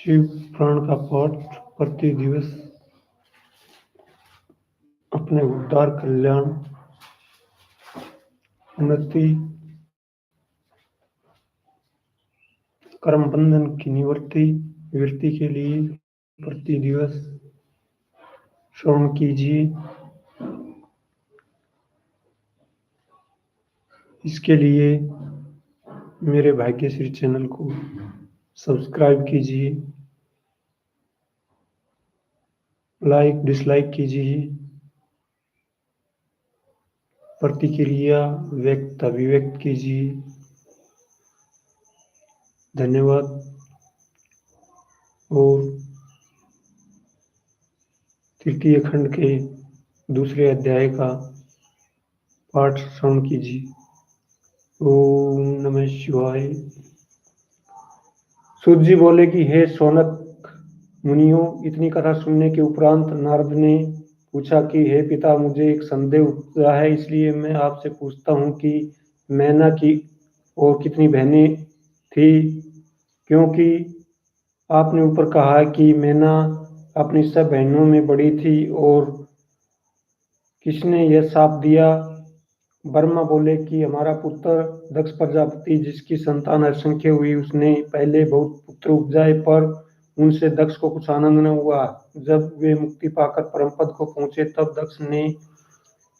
शिव पुराण का पाठ प्रति दिवस अपने उद्धार, कल्याण, उन्नति, कर्म बंधन की निवृत्ति के लिए प्रति दिवस श्रवण कीजिए। इसके लिए मेरे भाग्यश्री चैनल को सब्सक्राइब कीजिए, लाइक डिसलाइक कीजिए, प्रतिक्रिया व्यक्त अभिव्यक्त कीजिए। धन्यवाद। और तृतीय खंड के दूसरे अध्याय का पाठ श्रवण कीजिए। ओम नमः शिवाय। सूत जी बोले कि हे शौनक मुनियों, इतनी कथा सुनने के उपरांत नारद ने पूछा कि हे पिता, मुझे एक संदेह उपजा है, इसलिए मैं आपसे पूछता हूँ कि मैना की और कितनी बहनें थी, क्योंकि आपने ऊपर कहा कि मैना अपनी सब बहनों में बड़ी थी, और किसने यह शाप दिया? ब्रह्मा बोले कि हमारा पुत्र दक्ष प्रजापति, जिसकी संतान असंख्य हुई, उसने पहले बहुत पुत्र उपजाए, पर उनसे दक्ष को कुछ आनंद न हुआ। जब वे मुक्ति पाकर परमपद को पहुंचे, तब दक्ष ने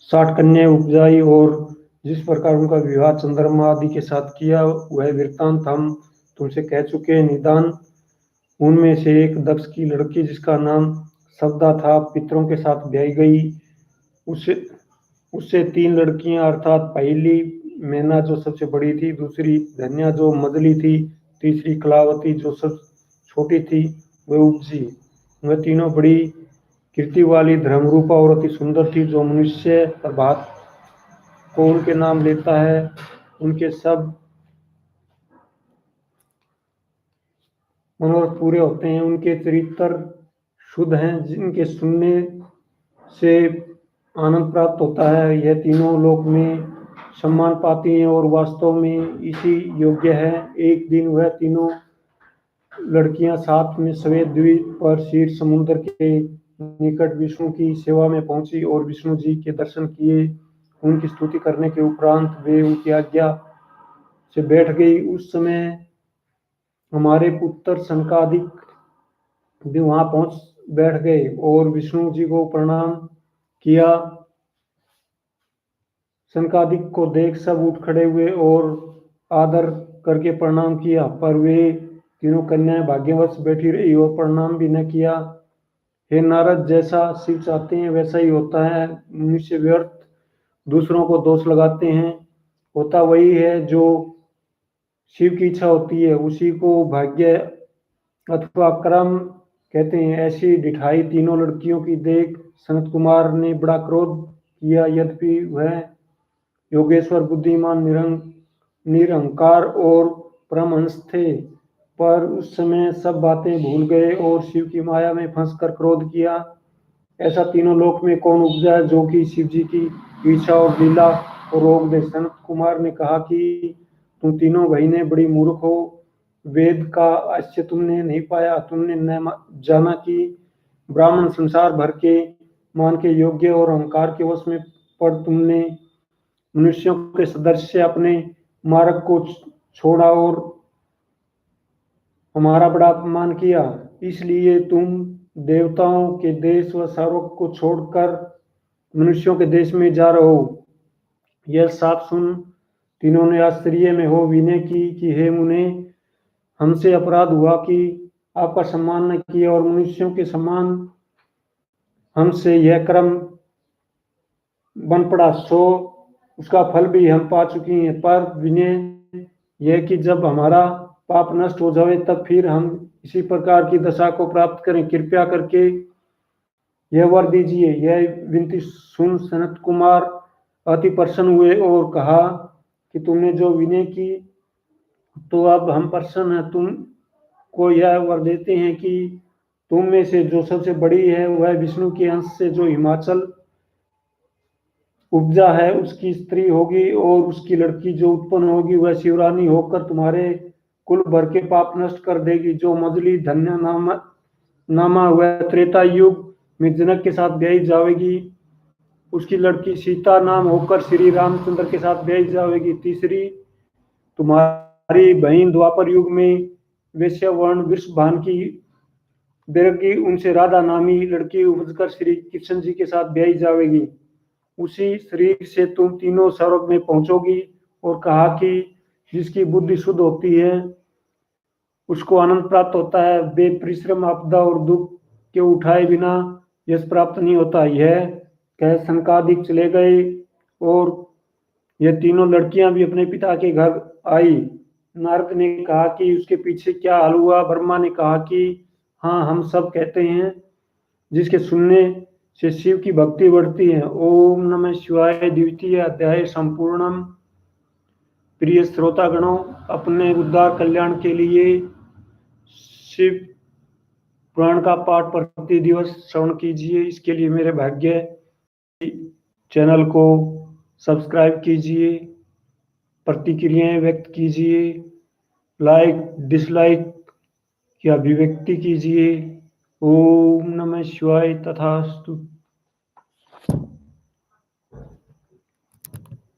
60 कन्याएं उपजाई, और जिस प्रकार उनका विवाह चंद्रमा आदि के साथ किया, वह वृत्तांत हम तुमसे कह चुके। निदान उनमें से एक दक्ष की लड़की, जिसका नाम सवदा था, पितरों के साथ ब्याही गई। उससे 3 लड़कियां, अर्थात पहली मैना जो सबसे बड़ी थी, दूसरी धन्या जो मझली थी, तीसरी कलावती जो सब छोटी थी, वह उपजी। वह तीनों बड़ी कीर्ति वाली, धर्मरूपा और अति सुंदर थी। जो मनुष्य प्रभात को उनके नाम लेता है, उनके सब मनोरथ पूरे होते हैं। उनके चरित्र शुद्ध हैं, जिनके सुनने से आनंद प्राप्त होता है। यह तीनों लोक में सम्मान पाती हैं और वास्तव में इसी योग्य है। एक दिन वह तीनों लड़कियां साथ में श्वेत द्वीप पर क्षीर समुद्र के निकट विष्णु की सेवा में पहुंची और विष्णु जी के दर्शन किए। उनकी स्तुति करने के उपरांत वे उनकी आज्ञा से बैठ गई। उस समय हमारे पुत्र सनकादिक भी वहां पहुंच बैठ गए और विष्णु जी को प्रणाम किया। सनकादिक को देख सब उठ खड़े हुए और आदर करके प्रणाम किया, पर वे तीनों कन्याएं भाग्यवश बैठी रही और प्रणाम भी न किया। हे नारद, जैसा शिव चाहते हैं वैसा ही होता है। मनुष्य व्यर्थ दूसरों को दोष लगाते हैं। होता वही है जो शिव की इच्छा होती है, उसी को भाग्य अथवा कर्म कहते हैं। ऐसी डिठाई तीनों लड़कियों की देख सनत कुमार ने बड़ा क्रोध किया। यद्यपि वह योगेश्वर, बुद्धिमान, निरहंकार और परमहंस थे, पर उस समय सब बातें भूल गए और शिव की माया में फंसकर क्रोध किया। ऐसा तीनों लोक में कौन उपजा है जो कि शिव जी की इच्छा और लीला को रोक दे? सनत कुमार ने कहा कि तुम तीनों बहनें बड़ी मूर्ख हो। वेद का आश्चर्य तुमने नहीं पाया। तुमने न जाना कि ब्राह्मण संसार भर के मान के योग्य और अहंकार के वश में पड़ तुमने मनुष्यों के सदस्य अपने मार्ग को छोड़ा और हमारा बड़ा अपमान किया। इसलिए तुम देवताओं के देश व सार्वक को छोड़कर मनुष्यों के देश में जा रहे हो। यह साफ सुन तीनों ने आश्चर्य में हो विनय की कि हे मुने, हमसे अपराध हुआ कि आपका सम्मान न किया और मनुष्यों के समान हमसे यह कर्म बन पड़ा, सो उसका फल भी हम पा चुकी हैं। पर विनय यह कि जब हमारा पाप नष्ट हो जाए तब फिर हम इसी प्रकार की दशा को प्राप्त करें। कृपया करके यह वर दीजिए। यह विनती सुन सनत कुमार अति प्रसन्न हुए और कहा कि तुमने जो विनय की, तो अब हम प्रसन्न हैं। तुम को यह वर देते हैं कि तुम में से जो सबसे बड़ी है वह विष्णु के अंश से जो हिमाचल उपजा है उसकी स्त्री होगी, और उसकी लड़की जो उत्पन्न होगी वह शिवरानी होकर तुम्हारे कुल भर के पाप नष्ट कर देगी। जो मजली धन्य नामा हुआ त्रेता युग में जनक के साथ ब्याही जाएगी, उसकी लड़की सीता नाम होकर श्री रामचंद्र के साथ ब्याही जाएगी। तीसरी, तुम्हारी बहन द्वापर युग में वैश्य वर्ण वृषभान की बेरगी, उनसे राधा नामी लड़की उपजकर श्री कृष्ण जी के साथ ब्याही जाएगी। उसी शरीर से तुम तीनों स्वर्ग में पहुंचोगी। और कहा कि जिसकी बुद्धि शुद्ध होती है उसको आनंद प्राप्त होता है, बेपरिश्रम आपदा और दुख के उठाए बिना यश प्राप्त नहीं होता। यह कह सनकादिक चले गए और यह तीनों लड़कियां भी अपने पिता के घर आई। नारद ने कहा कि उसके पीछे क्या हाल हुआ। ब्रह्मा ने कहा कि हाँ, हम सब कहते हैं, जिसके सुनने से शिव की भक्ति बढ़ती है। ओम नमः शिवाय। द्वितीय अध्याय संपूर्णम। प्रिय श्रोतागणों, अपने उद्धार कल्याण के लिए शिव पुराण का पाठ प्रति दिवस श्रवण कीजिए। इसके लिए मेरे भाग्य चैनल को सब्सक्राइब कीजिए, प्रतिक्रियाएं व्यक्त कीजिए, लाइक डिसलाइक की अभिव्यक्ति कीजिए। ओम नमः शिवाय। तथास्तु।